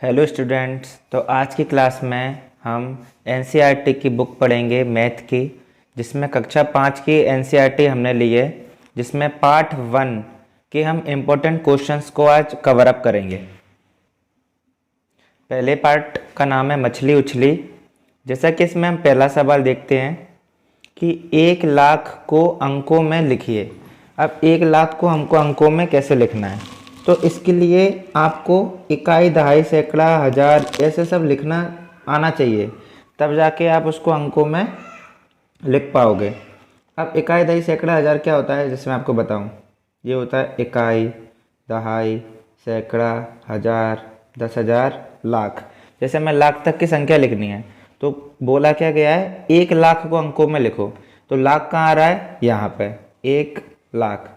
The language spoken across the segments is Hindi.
Hello students. तो आज की क्लास में हम एनसीईआरटी की बुक पढ़ेंगे मैथ की, जिसमें कक्षा 5 की एनसीईआरटी हमने ली है, जिसमें पार्ट 1 के हम इम्पोर्टेंट क्वेश्चंस को आज कवर अप करेंगे। पहले पार्ट का नाम है मछली उछली। जैसा कि इसमें हम पहला सवाल देखते हैं कि 1,00,000 को अंकों में लिखिए। अब 1,00,000 को हमको अंकों में कैसे लिखना है, तो इसके लिए आपको इकाई, दहाई, सैकड़ा, हज़ार ऐसे सब लिखना आना चाहिए, तब जाके आप उसको अंकों में लिख पाओगे। अब इकाई, दहाई, सैकड़ा, हज़ार क्या होता है, जैसे मैं आपको बताऊं, ये होता है इकाई, दहाई, सैकड़ा, हज़ार, 10,000, लाख। जैसे मैं लाख तक की संख्या लिखनी है तो बोला क्या गया है, 1,00,000 को अंकों में लिखो। तो लाख कहाँ आ रहा है, यहाँ पे 1,00,000,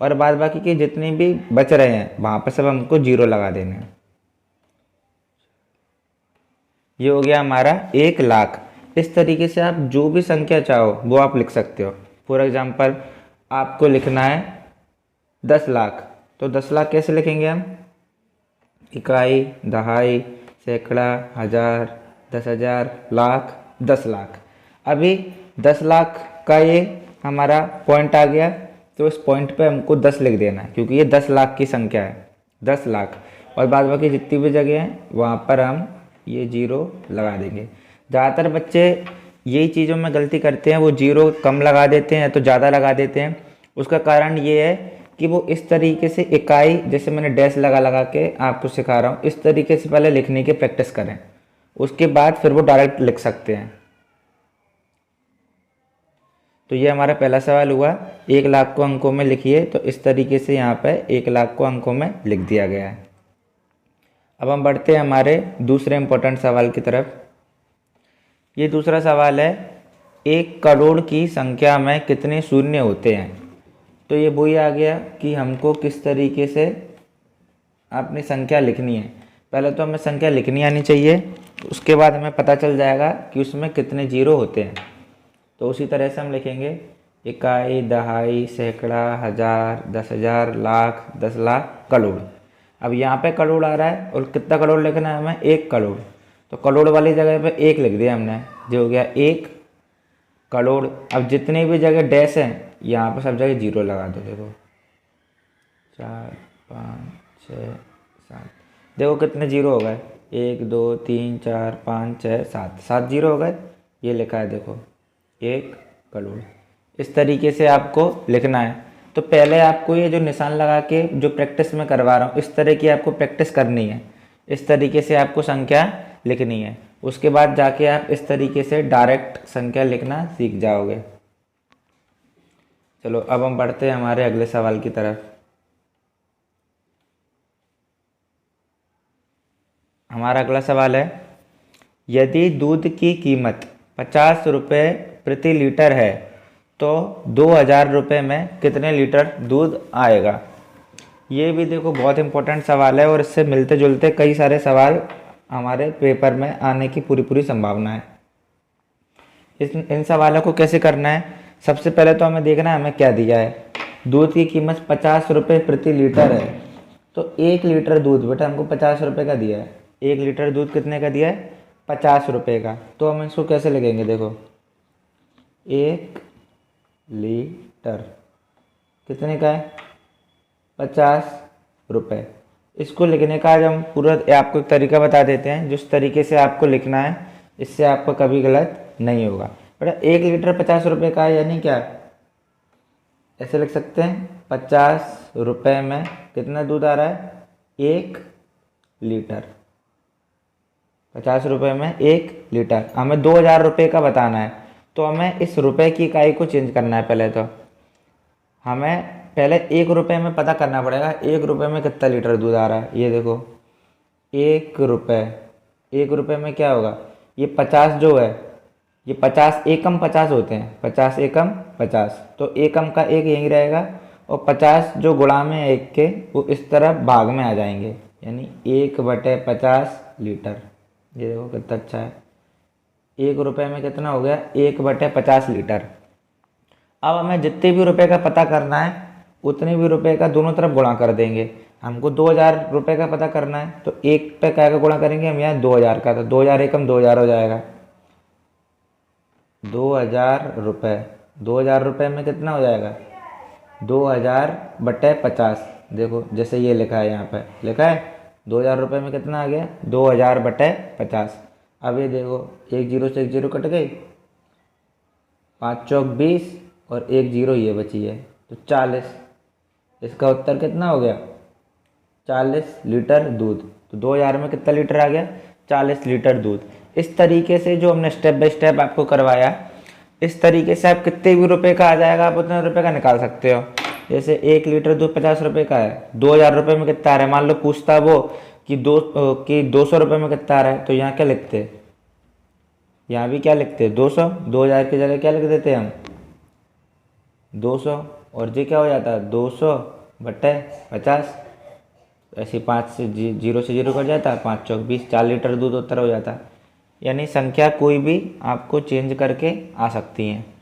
और बाद बाकी के जितने भी बच रहे हैं वहाँ पर सब हमको 0 लगा देने हैं। ये हो गया हमारा 1,00,000। इस तरीके से आप जो भी संख्या चाहो वो आप लिख सकते हो। फॉर एग्जांपल आपको लिखना है 10,00,000, तो 10,00,000 कैसे लिखेंगे हम, इकाई, दहाई, सैकड़ा, हज़ार, 10,000, लाख, 10,00,000। अभी 10,00,000 का ये हमारा पॉइंट आ गया, तो इस पॉइंट पे हमको 10 लिख देना है, क्योंकि ये 10,00,000 की संख्या है, 10,00,000। और बाद बाकी जितनी भी जगह हैं वहाँ पर हम ये 0 लगा देंगे। ज़्यादातर बच्चे यही चीज़ों में गलती करते हैं, वो 0 कम लगा देते हैं तो ज़्यादा लगा देते हैं। उसका कारण ये है कि वो इस तरीके से इकाई, जैसे मैंने डैश लगा लगा के आपको सिखा रहा हूँ, इस तरीके से पहले लिखने की प्रैक्टिस करें, उसके बाद फिर वो डायरेक्ट लिख सकते हैं। तो ये हमारा पहला सवाल हुआ, 1,00,000 को अंकों में लिखिए। तो इस तरीके से यहाँ पे 1,00,000 को अंकों में लिख दिया गया है। अब हम बढ़ते हैं हमारे दूसरे इम्पोर्टेंट सवाल की तरफ। ये दूसरा सवाल है, 1 करोड़ की संख्या में कितने शून्य होते हैं। तो ये वही आ गया कि हमको किस तरीके से अपनी संख्या लिखनी है। पहले तो हमें संख्या लिखनी आनी चाहिए, उसके बाद हमें पता चल जाएगा कि उसमें कितने 0 होते हैं। तो उसी तरह से हम लिखेंगे इकाई, दहाई, सैकड़ा, हज़ार, 10,000, लाख, 10,00,000, करोड़। अब यहाँ पे करोड़ आ रहा है और कितना करोड़ लिखना है हमें, 1 करोड़। तो करोड़ वाली जगह पे 1 लिख दिया हमने, जो हो गया 1 करोड़। अब जितनी भी जगह डैश हैं यहाँ पर सब जगह 0 लगा दो। देखो 4, 5, 6, 7, देखो कितने 0 हो गए, 1, 2, 3, 4, 5, 6, 7, 7 0 हो गए। ये लिखा है देखो 1 करोड़। इस तरीके से आपको लिखना है। तो पहले आपको ये जो निशान लगा के जो प्रैक्टिस में करवा रहा हूँ, इस तरह की आपको प्रैक्टिस करनी है। इस तरीके से आपको संख्या लिखनी है, उसके बाद जाके आप इस तरीके से डायरेक्ट संख्या लिखना सीख जाओगे। चलो अब हम बढ़ते हैं हमारे अगले सवाल की तरफ। हमारा अगला सवाल है, यदि दूध की कीमत 50 रुपये प्रति लीटर है तो 2,000 रुपये में कितने लीटर दूध आएगा। ये भी देखो बहुत इंपॉर्टेंट सवाल है, और इससे मिलते जुलते कई सारे सवाल हमारे पेपर में आने की पूरी संभावना है। इन सवालों को कैसे करना है, सबसे पहले तो हमें देखना है हमें क्या दिया है। दूध की कीमत 50 रुपये प्रति लीटर है, तो 1 लीटर दूध बेटा हमको 50 रुपये का दिया है। 1 लीटर दूध कितने का दिया है, 50 रुपये का। तो हम इसको कैसे लिखेंगे, देखो 1 लीटर कितने का है, 50 रुपये। इसको लिखने का आज हम पूरा आपको एक तरीका बता देते हैं, जिस तरीके से आपको लिखना है, इससे आपको कभी गलत नहीं होगा। बेटा 1 लीटर 50 रुपये का है, यानी क्या, ऐसे लिख सकते हैं 50 रुपये में कितना दूध आ रहा है, 1 लीटर। 50 रुपये में 1 लीटर। हमें 2,000 रुपये का बताना है, तो हमें इस रुपए की इकाई को चेंज करना है। पहले तो हमें पहले 1 रुपये में पता करना पड़ेगा 1 रुपये में कितना लीटर दूध आ रहा है। ये देखो 1 रुपये, 1 रुपये में क्या होगा, ये 50 जो है, ये 50 एकम 50 होते हैं, 50 एकम 50, तो एकम का 1 यहीं रहेगा, और 50 जो गुणा में है 1 के, वो इस तरफ भाग में आ जाएंगे, यानी 1/50 लीटर। ये देखो कितना अच्छा है, 1 रुपये में कितना हो गया, 1/50 लीटर। अब हमें जितने भी रुपए का पता करना है उतने भी रुपए का दोनों तरफ गुणा कर देंगे। हमको 2000 रुपये का पता करना है, तो एक पे क्या का गुणा करेंगे हम, यहाँ 2000 का, तो 2000 एकम 2000 हो जाएगा। 2000 रुपये, 2000 रुपये में कितना हो जाएगा, 2000/50। देखो जैसे ये लिखा है, यहाँ पे लिखा है 2000 रुपये में कितना आ गया, 2000/50। अब ये देखो, एक जीरो से एक जीरो कट गई, 5 चौक 20 और एक जीरो ये बची है, तो 40। इसका उत्तर कितना हो गया, 40 लीटर दूध। तो 2000 में कितना लीटर आ गया, 40 लीटर दूध। इस तरीके से जो हमने स्टेप बाय स्टेप आपको करवाया, इस तरीके से आप कितने भी रुपए का आ जाएगा, आप उतने रुपए का निकाल सकते हो। जैसे 1 लीटर दूध 50 रुपये का है, 2000 रुपये में कितना आ रहा है, मान लो पूछता वो कि 200 रुपये में कितना आ रहा है, तो यहाँ क्या लिखते, यहाँ भी क्या लिखते, 200, 2000 की जगह क्या लिख देते हम, 200, और ये क्या हो जाता है, 200/50। ऐसे 5 से जीरो से जीरो कट जाता है, 5 चौक 20, 4 लीटर दूध उत्तर हो जाता है। यानी संख्या कोई भी आपको चेंज करके आ सकती हैं।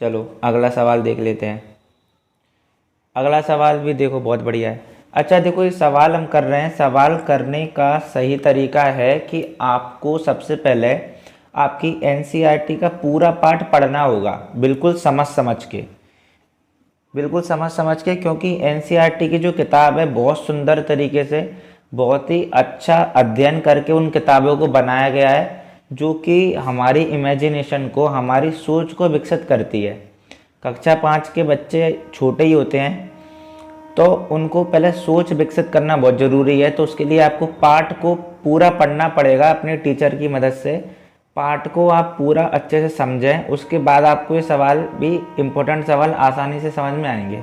चलो अगला सवाल देख लेते हैं। अगला सवाल भी देखो बहुत बढ़िया है। अच्छा देखो, ये सवाल हम कर रहे हैं, सवाल करने का सही तरीका है कि आपको सबसे पहले आपकी एनसीईआरटी का पूरा पाठ पढ़ना होगा, बिल्कुल समझ समझ के, बिल्कुल समझ समझ के, क्योंकि एनसीईआरटी की जो किताब है बहुत सुंदर तरीके से, बहुत ही अच्छा अध्ययन करके उन किताबों को बनाया गया है, जो कि हमारी इमेजिनेशन को, हमारी सोच को विकसित करती है। कक्षा 5 के बच्चे छोटे ही होते हैं, तो उनको पहले सोच विकसित करना बहुत ज़रूरी है। तो उसके लिए आपको पाठ को पूरा पढ़ना पड़ेगा अपने टीचर की मदद से। पाठ को आप पूरा अच्छे से समझें, उसके बाद आपको ये सवाल भी, इम्पोर्टेंट सवाल आसानी से समझ में आएंगे।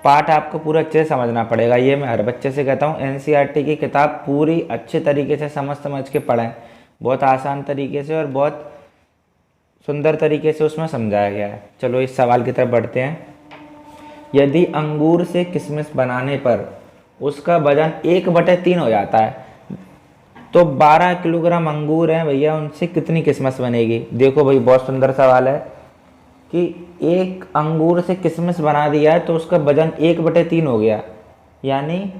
पाठ आपको पूरा अच्छे से समझना पड़ेगा, ये मैं हर बच्चे से कहता हूँ। एनसीईआरटी की किताब पूरी अच्छे तरीके से समझ के पढ़ें, बहुत आसान तरीके से और बहुत सुंदर तरीके से उसमें समझाया गया है। चलो इस सवाल की तरफ बढ़ते हैं। यदि अंगूर से किशमिश बनाने पर उसका वजन 1/3 हो जाता है, तो 12 किलोग्राम अंगूर हैं भैया, उनसे कितनी किशमिश बनेगी। देखो भाई बहुत सुंदर सवाल है कि एक अंगूर से किशमिश बना दिया है तो उसका वजन 1/3 हो गया, यानी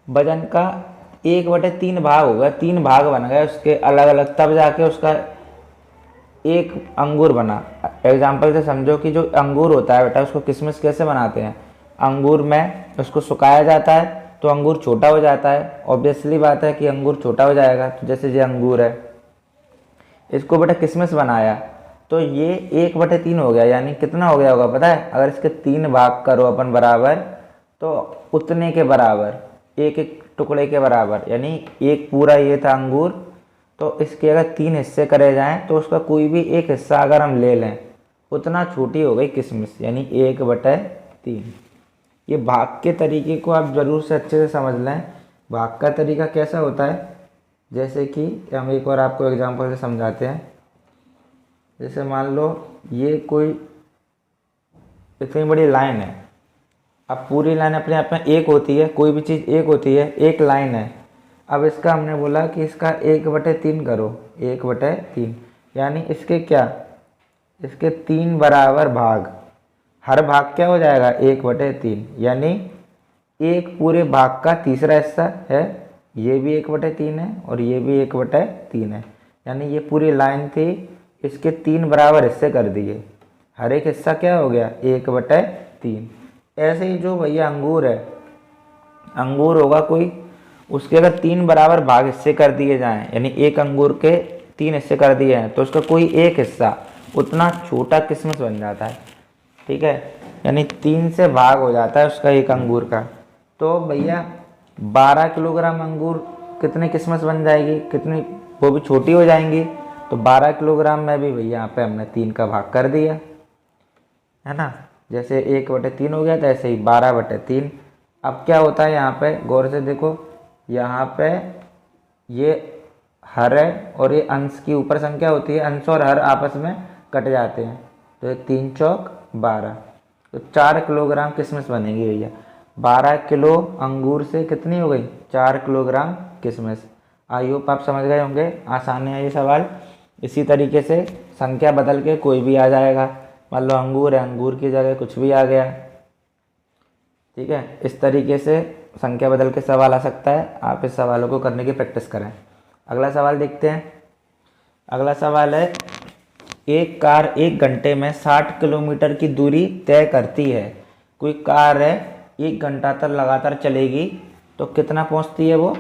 वजन का 1/3 भाग होगा, 3 भाग बन गए उसके अलग अलग, तब जाके उसका एक अंगूर बना। एग्जाम्पल से समझो कि जो अंगूर होता है बेटा, उसको किशमिश कैसे बनाते हैं, अंगूर में उसको सुखाया जाता है तो अंगूर छोटा हो जाता है, ऑब्वियसली बात है कि अंगूर छोटा हो जाएगा। तो जैसे ये अंगूर है, इसको बेटा किशमिश बनाया तो ये 1/3 हो गया, यानी कितना हो गया होगा पता है, अगर इसके 3 भाग करो अपन बराबर, तो उतने के बराबर, एक एक टुकड़े के बराबर, यानी एक पूरा ये था अंगूर, तो इसके अगर 3 हिस्से करे जाएं तो उसका कोई भी एक हिस्सा अगर हम ले लें, उतना छोटी हो गई किशमिश, यानी 1/3। ये भाग के तरीके को आप ज़रूर से अच्छे से समझ लें। भाग का तरीका कैसा होता है, जैसे कि हम एक और आपको एग्जांपल से समझाते हैं। जैसे मान लो ये कोई इतनी बड़ी लाइन है, अब पूरी लाइन अपने आप में एक होती है, कोई भी चीज़ एक होती है, एक लाइन है। अब इसका हमने बोला कि इसका 1/3 करो, 1/3, यानी इसके क्या, इसके 3 बराबर भाग, हर भाग क्या हो जाएगा 1/3, यानी एक पूरे भाग का तीसरा हिस्सा है, ये भी 1/3 है और ये भी 1/3 है, यानी ये पूरी लाइन थी, इसके 3 बराबर हिस्से कर दिए, हर एक हिस्सा क्या हो गया 1/3। ऐसे ही जो भैया अंगूर है, अंगूर होगा कोई, उसके अगर 3 बराबर भाग हिस्से कर दिए जाएं, यानी एक अंगूर के 3 हिस्से कर दिए हैं, तो उसका कोई एक हिस्सा उतना छोटा किशमिश बन जाता है, ठीक है, यानी 3 से भाग हो जाता है उसका एक अंगूर का। तो भैया 12 किलोग्राम अंगूर कितने किशमिश बन जाएगी, कितनी, वो भी छोटी हो जाएंगी। तो 12 किलोग्राम में भी भैया यहाँ पे हमने 3 का भाग कर दिया, है ना, जैसे 1/3 हो गया था, ऐसे ही 12/3। अब क्या होता है यहाँ पे, गौर से देखो, यहाँ पे ये हर है और ये अंश की ऊपर संख्या होती है, अंश और हर आपस में कट जाते हैं, तो ये 3 चौक 12, तो 4 किलोग्राम किशमिश बनेगी भैया। 12 किलो अंगूर से कितनी हो गई, 4 किलोग्राम किशमिश। आई होप आप समझ गए होंगे, आसान है ये सवाल। इसी तरीके से संख्या बदल के कोई भी आ जाएगा, मान लो अंगूर है, अंगूर की जगह कुछ भी आ गया, ठीक है। इस तरीके से संख्या बदल के सवाल आ सकता है, आप इस सवालों को करने की प्रैक्टिस करें। अगला सवाल देखते हैं। अगला सवाल है, एक कार 1 घंटे में 60 किलोमीटर की दूरी तय करती है। कोई कार है 1 घंटा तक लगातार चलेगी तो कितना पहुंचती है वो?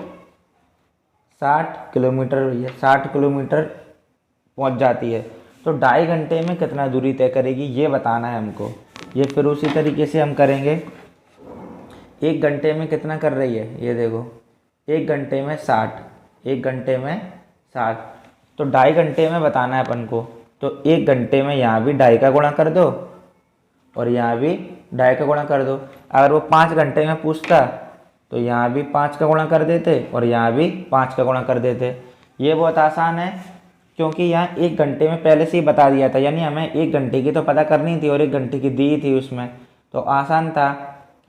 60 किलोमीटर। भैया 60 किलोमीटर पहुंच जाती है तो 2.5 घंटे में कितना दूरी तय करेगी ये बताना है हमको। ये फिर उसी तरीके से हम करेंगे। 1 घंटे में कितना कर रही है ये देखो, 1 घंटे में 60, 1 घंटे में 60 तो 2.5 घंटे में बताना है अपन को। तो 1 घंटे में यहाँ भी 2.5 का गुणा कर दो और यहाँ भी 2.5 का गुणा कर दो। अगर वो 5 घंटे में पूछता तो यहाँ भी 5 का गुणा कर देते और यहाँ भी 5 का गुणा कर देते। ये बहुत आसान है क्योंकि यहाँ 1 घंटे में पहले से ही बता दिया था, यानी हमें 1 घंटे की तो पता करनी थी और 1 घंटे की दी थी उसमें, तो आसान था।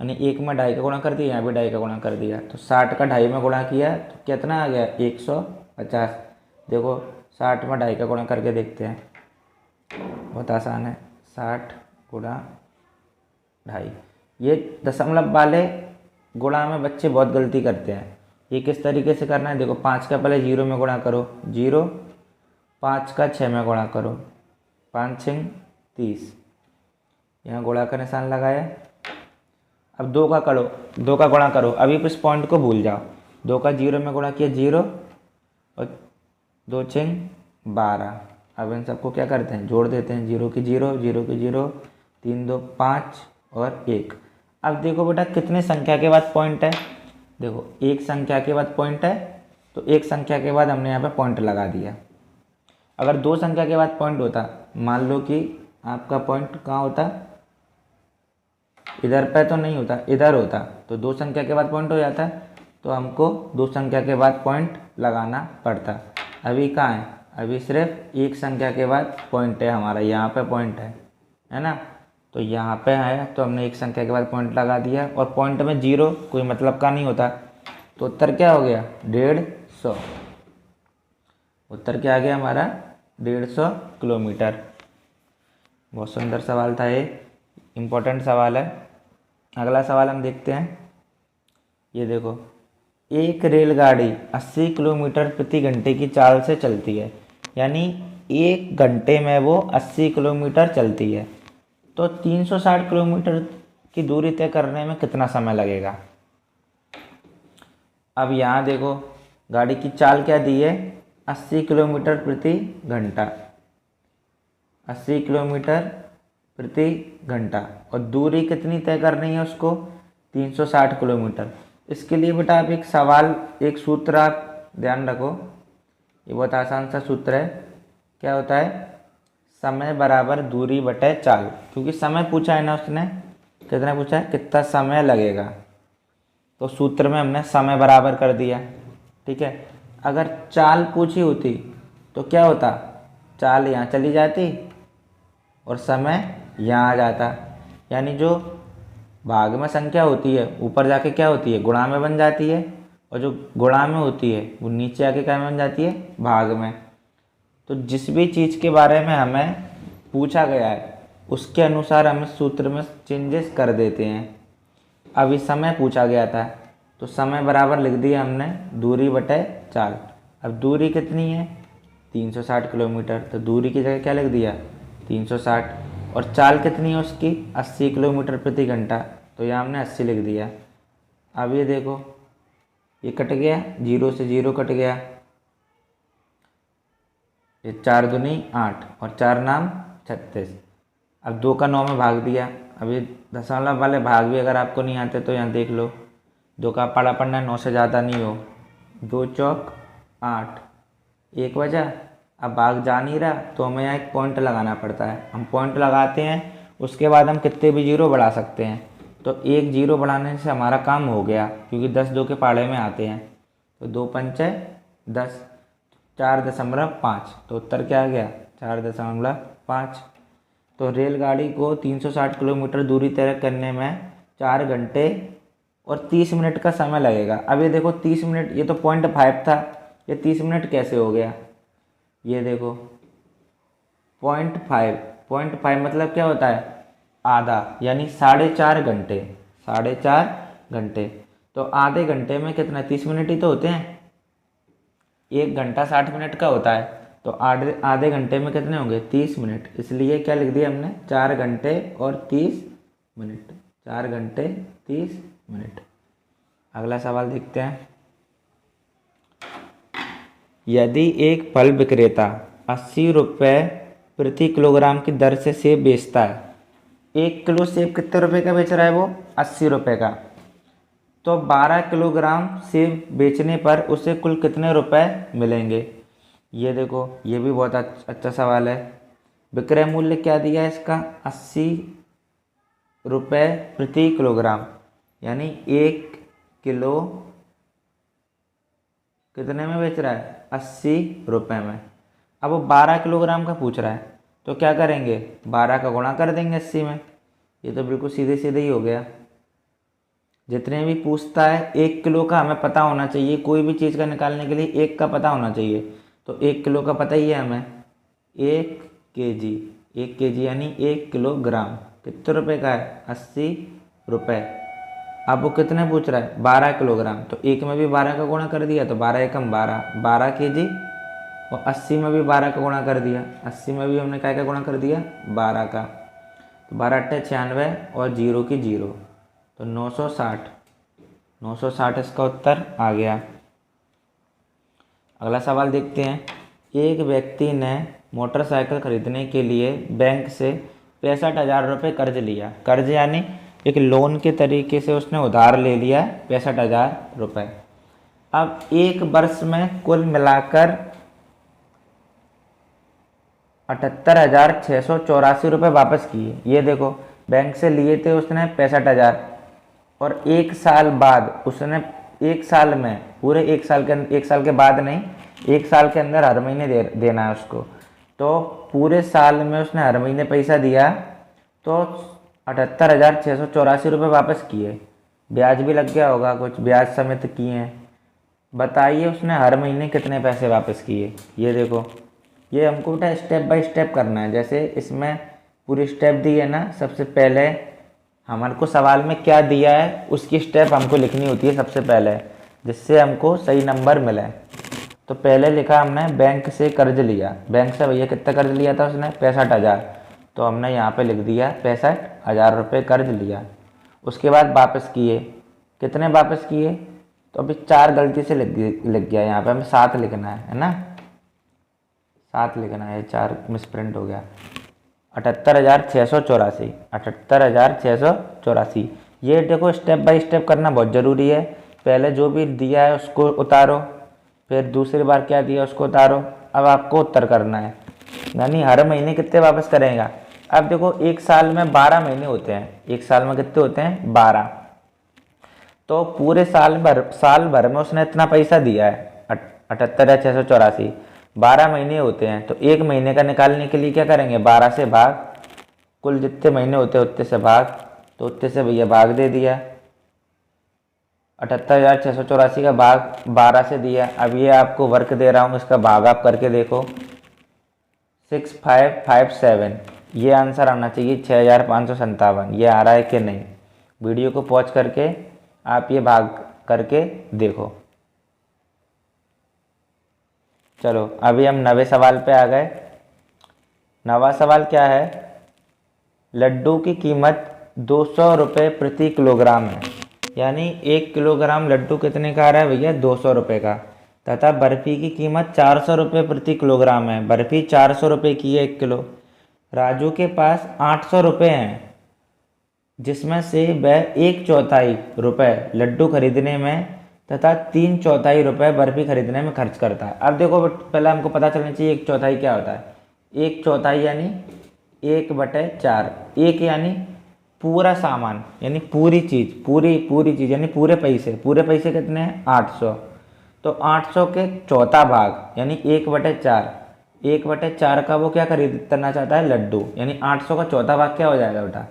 यानी 1 में 2.5 का गुणा कर दिया, यहाँ भी 2.5 का गुणा कर दिया, तो 60 का 2.5 में गुणा किया तो कितना आ गया? 150। देखो 60 में 2.5 का गुणा करके देखते हैं, बहुत आसान है। 60 गुणा 2.5। ये दशमलव वाले गुणा में बच्चे बहुत गलती करते हैं। ये किस तरीके से करना है? देखो 5 का पहले 0 में गुणा करो, 0, 5 का 6 में गुणा करो, 5 6 30, यहाँ गुणा का निशान लगाया। अब 2 का करो, 2 का गुणा करो, अभी इस पॉइंट को भूल जाओ। 2 का 0 में गुणा किया 0 और 2 6 12। अब इन सबको क्या करते हैं? जोड़ देते हैं। 0 की 0, 0 की 0, 3 2 5 और 1। अब देखो बेटा कितने संख्या के बाद पॉइंट है? देखो एक संख्या के बाद पॉइंट है तो एक संख्या के बाद हमने यहाँ पे पॉइंट लगा दिया। अगर 2 संख्या के बाद पॉइंट होता, मान लो कि आपका पॉइंट कहाँ होता, इधर पे तो नहीं होता, इधर होता, तो 2 संख्या के बाद पॉइंट हो जाता, तो हमको 2 संख्या के बाद पॉइंट लगाना पड़ता। अभी कहाँ है? अभी सिर्फ एक संख्या के बाद पॉइंट है हमारा, यहाँ पे पॉइंट है ना, तो यहाँ पे है तो हमने एक संख्या के बाद पॉइंट लगा दिया और पॉइंट में 0 कोई मतलब का नहीं होता, तो उत्तर क्या हो गया? 150। उत्तर क्या आ गया हमारा? 150 किलोमीटर। बहुत सुंदर सवाल था, ये इम्पोर्टेंट सवाल है। अगला सवाल हम देखते हैं। ये देखो, एक रेलगाड़ी 80 किलोमीटर प्रति घंटे की चाल से चलती है, यानी 1 घंटे में वो 80 किलोमीटर चलती है, तो 360 किलोमीटर की दूरी तय करने में कितना समय लगेगा? अब यहाँ देखो गाड़ी की चाल क्या दी है? 80 किलोमीटर प्रति घंटा, 80 किलोमीटर प्रति घंटा, और दूरी कितनी तय करनी है उसको? 360 किलोमीटर। इसके लिए बेटा आप एक सवाल, एक सूत्र आप ध्यान रखो, ये बहुत आसान सा सूत्र है। क्या होता है? समय बराबर दूरी बटे चाल। क्योंकि समय पूछा है ना उसने, कितना पूछा है? कितना समय लगेगा, तो सूत्र में हमने समय बराबर कर दिया। ठीक है, अगर चाल पूछी होती तो क्या होता? चाल यहाँ चली जाती और समय यहाँ आ जाता, यानी जो भाग में संख्या होती है ऊपर जाके क्या होती है? गुणा में बन जाती है, और जो गुणा में होती है वो नीचे आके क्या में बन जाती है? भाग में। तो जिस भी चीज़ के बारे में हमें पूछा गया है उसके अनुसार हम इस सूत्र में चेंजेस कर देते हैं। अभी समय पूछा गया था तो समय बराबर लिख दिया हमने दूरी बटे चाल। अब दूरी कितनी है? 360 किलोमीटर, तो दूरी की जगह क्या लिख दिया? 360। और चाल कितनी है उसकी? 80 किलोमीटर प्रति घंटा, तो यहाँ हमने 80 लिख दिया। अब ये देखो, ये कट गया, 0 से 0 कट गया, ये 4 दूनी 8 और 4 नाम 36। अब 2 का 9 में भाग दिया। अब ये दशमलव वाले भाग भी अगर आपको नहीं आते तो यहाँ देख लो, 2 का पढ़ा पढ़ना 9 से ज़्यादा नहीं हो, 2 चौक 8, 1 बचा। अब भाग जा नहीं रहा तो हमें यहाँ एक पॉइंट लगाना पड़ता है। हम पॉइंट लगाते हैं, उसके बाद हम कितने भी 0 बढ़ा सकते हैं, तो एक 0 बढ़ाने से हमारा काम हो गया, क्योंकि 10 2 के पाड़े में आते हैं, तो 2 पंचे 10, 4.5, तो उत्तर क्या आ गया? 4.5। तो रेलगाड़ी को 360 किलोमीटर दूरी तय करने में 4 घंटे और 30 मिनट का समय लगेगा। अब ये देखो 30 मिनट, ये तो 0.5 था, ये 30 मिनट कैसे हो गया? ये देखो 0.5 मतलब क्या होता है? आधा, यानी 4.5 घंटे, 4.5 घंटे। तो आधे घंटे में कितना, 30 मिनट ही तो होते हैं। 1 घंटा 60 मिनट का होता है, तो आधे आधे घंटे में कितने होंगे, 30 मिनट। इसलिए क्या लिख दिया हमने, 4 घंटे और 30 मिनट, 4 घंटे 30 मिनट। अगला सवाल देखते हैं। यदि एक फल विक्रेता 80 रुपये प्रति किलोग्राम की दर से सेब बेचता है, 1 किलो सेब कितने रुपए का बेच रहा है वो, 80 रुपये का, तो 12 किलोग्राम सेब बेचने पर उसे कुल कितने रुपए मिलेंगे। ये देखो, ये भी बहुत अच्छा सवाल है। विक्रय मूल्य क्या दिया है इसका, 80 रुपये प्रति किलोग्राम, यानी 1 किलो कितने में बेच रहा है, 80 रुपये में। अब वो 12 किलोग्राम का पूछ रहा है, तो क्या करेंगे, 12 का गुणा कर देंगे 80 में। ये तो बिल्कुल सीधे सीधे ही हो गया। जितने भी पूछता है 1 किलो का हमें पता होना चाहिए, कोई भी चीज़ का निकालने के लिए 1 का पता होना चाहिए। तो 1 किलो का पता ही है हमें, 1 केजी, 1 केजी यानी 1 किलोग्राम कितने रुपए का है, 80 रुपये। अब वो कितने पूछ रहा है, 12 किलोग्राम, तो 1 में भी 12 का गुणा कर दिया, तो 12 एकम 12, 12 केजी। और 80 में भी 12 का गुणा कर दिया, 80 में भी हमने क्या गुणा कर दिया, 12 का। तो 12 अट्ठे 96 और 0 की 0, तो 960, 960 इसका उत्तर आ गया। अगला सवाल देखते हैं। एक व्यक्ति ने मोटरसाइकिल खरीदने के लिए बैंक से 65,000 रुपये कर्ज लिया। कर्ज यानी एक लोन के तरीके से उसने उधार ले लिया 65,000 रुपये। अब 1 वर्ष में कुल मिलाकर 78,684 रुपये वापस किए। ये देखो, बैंक से लिए थे उसने 65,000 और 1 साल बाद उसने, 1 साल में, पूरे 1 साल के, 1 साल के बाद नहीं, 1 साल के अंदर हर महीने देना है उसको। तो पूरे साल में उसने हर महीने पैसा दिया, तो 78,684 रुपये वापस किए। ब्याज भी लग गया होगा, कुछ ब्याज समेत किए हैं। बताइए उसने हर महीने कितने पैसे वापस किए। ये देखो, ये हमको बेटा स्टेप बाय स्टेप करना है। जैसे इसमें पूरी स्टेप दी है ना, सबसे पहले हमारे को सवाल में क्या दिया है उसकी स्टेप हमको लिखनी होती है सबसे पहले, जिससे हमको सही नंबर मिले। तो पहले लिखा हमने बैंक से कर्ज लिया। बैंक से भैया कितना कर्ज लिया था उसने, 65,000, तो हमने यहाँ पे लिख दिया 65,000 रुपये कर्ज लिया। उसके बाद वापस किए, कितने वापस किए, तो अभी 4 गलती से लिख गया, यहाँ पे हमें 7 लिखना है ना, 7 लिखना है, 4 मिसप्रिंट हो गया। 78,684, 78,684। ये देखो स्टेप बाय स्टेप करना बहुत ज़रूरी है। पहले जो भी दिया है उसको उतारो, फिर दूसरी बार क्या दिया उसको उतारो, अब आपको उत्तर करना है। यानी हर महीने कितने वापस करेगा। अब देखो 1 साल में 12 महीने होते हैं, 1 साल में कितने होते हैं, 12। तो पूरे साल भर में उसने इतना पैसा दिया है 78,684, 12 महीने होते हैं। तो 1 महीने का निकालने के लिए क्या करेंगे, 12 से भाग, कुल जितने महीने होते हैं उतने से भाग, तो उतने से भैया भाग दे दिया। 78,684 का भाग 12 से दिया। अब ये आपको वर्क दे रहा हूँ, इसका भाग आप करके देखो, 6557, ये आंसर आना चाहिए 6,557। ये आ रहा है कि नहीं, वीडियो को पॉज करके आप ये भाग करके देखो। चलो अभी हम 9वें सवाल पे आ गए। 9वां सवाल क्या है, लड्डू की कीमत 200 रुपये प्रति किलोग्राम है, यानी 1 किलोग्राम लड्डू कितने का आ रहा है भैया, 200 रुपये का। तथा बर्फ़ी की कीमत 400 रुपये प्रति किलोग्राम है, बर्फ़ी 400 रुपये की है 1 किलो। राजू के पास 800 रुपये हैं, जिसमें से वह 1/4 रुपये लड्डू खरीदने में तथा 3/4 रुपये बर्फ़ी खरीदने में खर्च करता है। अब देखो पहले हमको पता चलना चाहिए 1/4 क्या होता है। 1/4 यानी 1/4, 1 यानी पूरा सामान, यानी पूरी चीज़, पूरी चीज़ यानी पूरे पैसे कितने हैं, 800। तो 800 के चौथा भाग यानी 1/4, 1/4 का वो क्या खरीदना चाहता है, लड्डू, यानी 800 का चौथा भाग क्या हो जाएगा बेटा,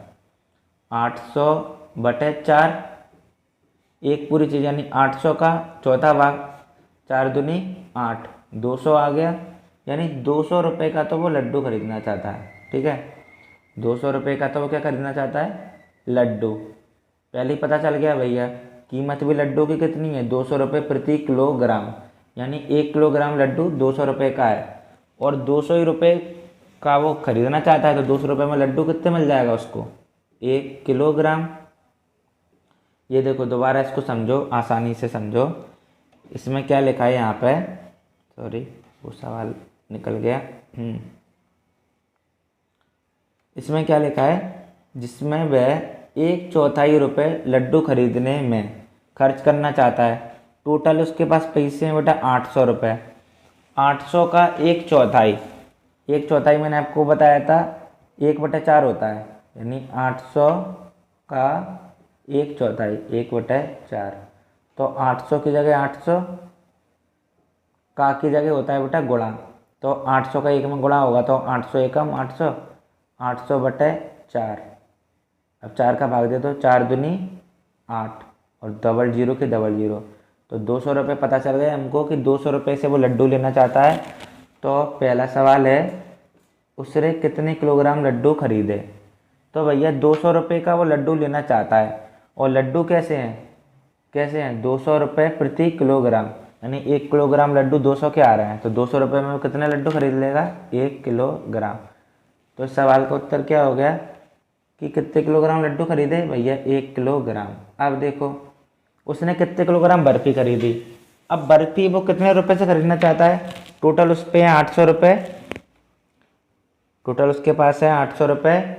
800/4, एक पूरी चीज़ यानी 800 का चौथा भाग, 4 दूनी 8, 200 आ गया। यानी 200 रुपये का तो वो लड्डू खरीदना चाहता है, ठीक है। 200 रुपये का तो वो क्या खरीदना चाहता है, लड्डू। पहले ही पता चल गया भैया कीमत भी लड्डू की कितनी है, 200 रुपये प्रति किलोग्राम, यानी 1 किलोग्राम लड्डू 200 रुपये का है और 200 ही रुपये का वो खरीदना चाहता है, तो 200 रुपये में लड्डू कितने मिल जाएगा उसको, 1 किलोग्राम। ये देखो दोबारा इसको समझो, आसानी से समझो। इसमें क्या लिखा है यहाँ पे, सॉरी वो सवाल निकल गया। इसमें क्या लिखा है, जिसमें वह 1/4 रुपये लड्डू खरीदने में खर्च करना चाहता है। टोटल उसके पास पैसे हैं बेटा 800 रुपये। 800 का 1/4, 1/4 मैंने आपको बताया था 1/4 होता है, यानी 800 का 1/4, 1/4। तो 800 की जगह 800, का की जगह होता है बेटा गुणा, तो 800 का 1 में गुणा होगा तो 800 एकम 800, 800/4। अब 4 का भाग दे दो, 4 दूनी 8 और डबल जीरो की डबल जीरो, तो 200 रुपये पता चल गए हमको कि 200 रुपये से वो लड्डू लेना चाहता है। तो पहला सवाल है उसने कितने किलोग्राम लड्डू खरीदे। तो भैया 200 रुपये का वो लड्डू लेना चाहता है और लड्डू कैसे हैं 200 रुपये प्रति किलोग्राम, यानी 1 किलोग्राम लड्डू 200 के आ रहे हैं, तो 200 रुपये में वो कितने लड्डू खरीद लेगा, 1 किलोग्राम। तो इस सवाल का उत्तर क्या हो गया कि कितने किलोग्राम लड्डू खरीदे भैया, 1 किलोग्राम। अब देखो उसने कितने किलोग्राम बर्फ़ी खरीदी। अब बर्फ़ी वो कितने रुपए से खरीदना चाहता है, टोटल उस पे है 800 रुपये, टोटल उसके पास है 800 रुपये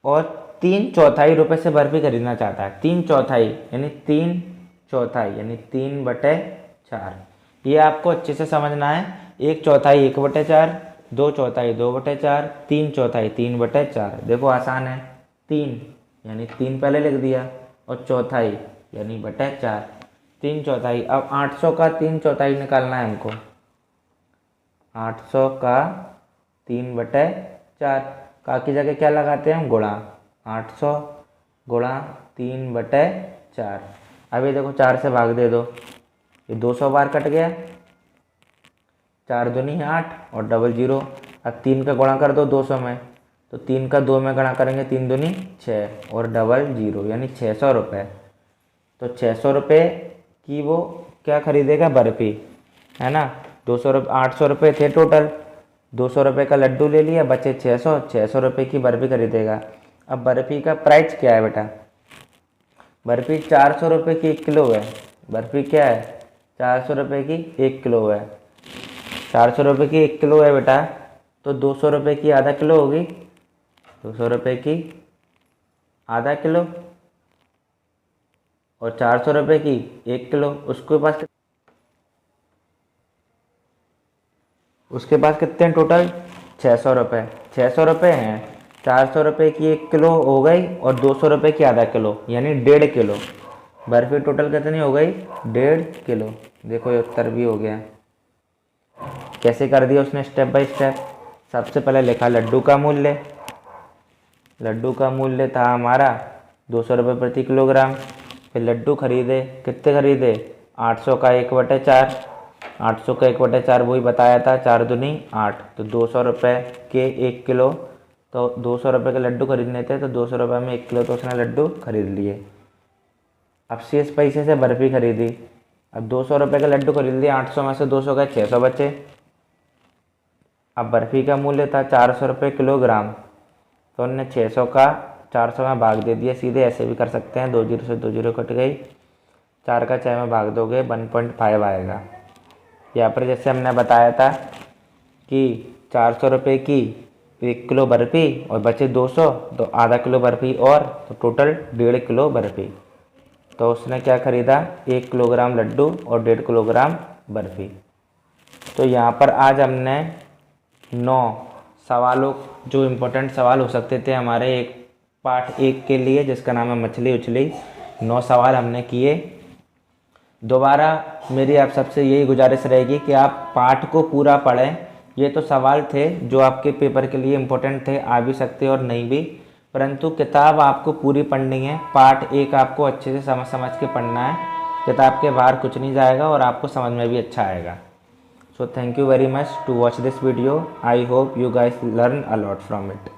और 3/4 रुपये से बर्फ़ी खरीदना चाहता है। 3/4 यानी 3/4 यानी 3/4। ये आपको अच्छे से समझना है। 1/4 1/4, 2/4 2/4, 3/4 3/4। देखो आसान है, 3 यानी 3 पहले लिख दिया और चौथाई यानी बटे 4, 3/4। अब 800 का 3/4 निकालना है हमको, 800 का 3/4, का की जगह क्या लगाते हैं हम, गुणा, 800 गुणा 3/4। अब ये देखो 4 से भाग दे दो, ये 200 बार कट गया, 4 दूनी 8 और डबल जीरो। अब 3 का गुणा कर दो 200 में, तो 3 का 2 में गुणा करेंगे, 3 दूनी 6 और डबल जीरो यानी 600 रुपये। तो 600 रुपये की वो क्या खरीदेगा, बर्फ़ी, है ना। 200 रुपये 800 रुपये थे टोटल, 200 रुपये का लड्डू ले लिया, बचे 600 रुपये की बर्फ़ी खरीदेगा। अब बर्फ़ी का प्राइस क्या है बेटा, बर्फ़ी 400 रुपये की 1 किलो है। बर्फ़ी क्या है, 400 रुपये की 1 किलो है। 400 रुपये की 1 किलो है बेटा, तो 200 रुपये की आधा किलो होगी, 200 रुपये की आधा किलो और 400 रुपये की 1 किलो। उसके पास कितने हैं टोटल, 600 रुपये। 600 रुपये हैं, 400 रुपये की 1 किलो हो गई और 200 रुपये की आधा किलो यानी 1.5 किलो। बर्फ़ी टोटल कितनी हो गई, 1.5 किलो। देखो ये उत्तर भी हो गया। कैसे कर दिया उसने, स्टेप बाय स्टेप। सबसे पहले लिखा लड्डू का मूल्य, लड्डू का मूल्य था हमारा 200 रुपये प्रति किलोग्राम। फिर लड्डू खरीदे, कितने खरीदे, 800 का 1/4, 800 का 1/4 वही बताया था, 4 दूनी 8, तो 200 रुपये के 1 किलो। तो 200 रुपये के लड्डू खरीदने थे, तो 200 रुपये में 1 किलो तो उसने लड्डू खरीद लिए। अब शेष पैसे से बर्फ़ी खरीदी। अब 200 रुपये का लड्डू खरीद लिया, 800 में से 200 का 600 बचे। अब बर्फ़ी का मूल्य था 400 रुपये किलोग्राम, तो उन्होंने 600 का 400 में भाग दे दिया, सीधे ऐसे भी कर सकते हैं, 2 जीरो से 2 जीरो कट गई, 4 का 6 में भाग दोगे 1.5 आएगा। यहाँ पर जैसे हमने बताया था कि 400 रुपये की 1 किलो बर्फ़ी और बचे 200, तो आधा किलो बर्फ़ी और, तो टोटल 1.5 किलो बर्फ़ी। तो उसने क्या ख़रीदा, 1 किलोग्राम लड्डू और 1.5 किलोग्राम बर्फ़ी। तो यहाँ पर आज हमने 9 सवालों, जो इम्पोर्टेंट सवाल हो सकते थे हमारे एक पार्ट 1 के लिए, जिसका नाम है मछली उछली, 9 सवाल हमने किए। दोबारा मेरी आप सबसे यही गुजारिश रहेगी कि आप पाठ को पूरा पढ़ें। ये तो सवाल थे जो आपके पेपर के लिए इम्पोर्टेंट थे, आ भी सकते और नहीं भी, परंतु किताब आपको पूरी पढ़नी है। पार्ट 1 आपको अच्छे से समझ के पढ़ना है, किताब के बाहर कुछ नहीं जाएगा और आपको समझ में भी अच्छा आएगा। So thank you very much to watch this video. I hope you guys learn a lot from it.